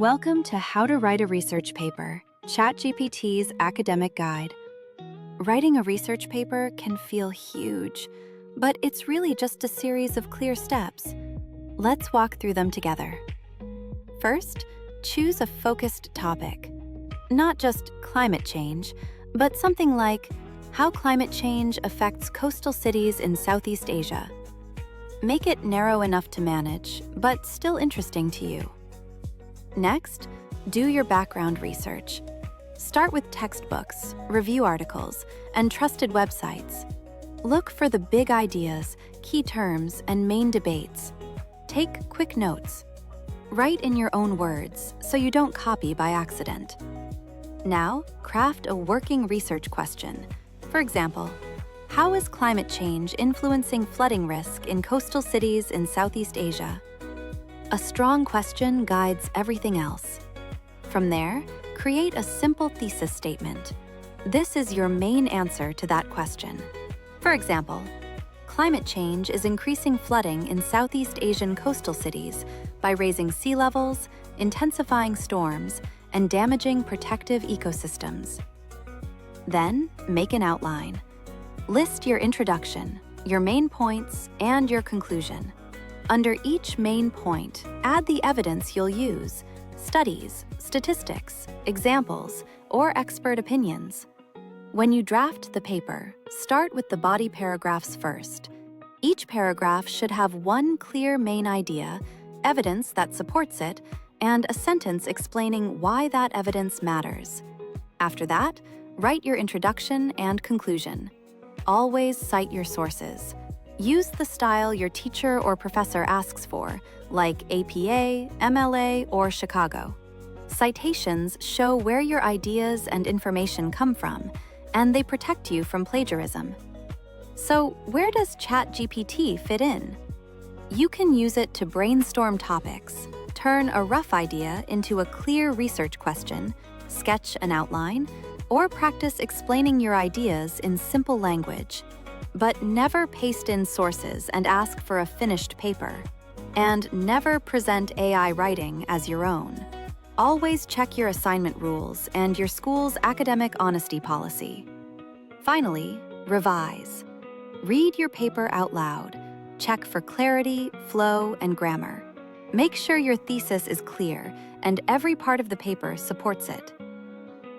Welcome to How to Write a Research Paper, ChatGPT's academic guide. Writing a research paper can feel huge, but it's really just a series of clear steps. Let's walk through them together. First, choose a focused topic. Not just climate change, but something like how climate change affects coastal cities in Southeast Asia. Make it narrow enough to manage, but still interesting to you. Next, do your background research. Start with textbooks, review articles, and trusted websites. Look for the big ideas, key terms, and main debates. Take quick notes. Write in your own words so you don't copy by accident. Now, craft a working research question. For example, how is climate change influencing flooding risk in coastal cities in Southeast Asia? A strong question guides everything else. From there, create a simple thesis statement. This is your main answer to that question. For example, climate change is increasing flooding in Southeast Asian coastal cities by raising sea levels, intensifying storms, and damaging protective ecosystems. Then, make an outline. List your introduction, your main points, and your conclusion. Under each main point, add the evidence you'll use, studies, statistics, examples, or expert opinions. When you draft the paper, start with the body paragraphs first. Each paragraph should have one clear main idea, evidence that supports it, and a sentence explaining why that evidence matters. After that, write your introduction and conclusion. Always cite your sources. Use the style your teacher or professor asks for, like APA, MLA, or Chicago. Citations show where your ideas and information come from, and they protect you from plagiarism. So, where does ChatGPT fit in? You can use it to brainstorm topics, turn a rough idea into a clear research question, sketch an outline, or practice explaining your ideas in simple language. But never paste in sources and ask for a finished paper. And never present AI writing as your own. Always check your assignment rules and your school's academic honesty policy. Finally, revise. Read your paper out loud. Check for clarity, flow, and grammar. Make sure your thesis is clear and every part of the paper supports it.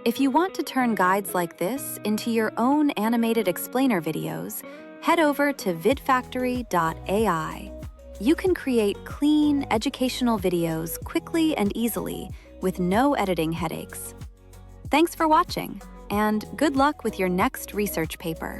If you want to turn guides like this into your own animated explainer videos, head over to vidfactory.ai. You can create clean, educational videos quickly and easily with no editing headaches. Thanks for watching, and good luck with your next research paper.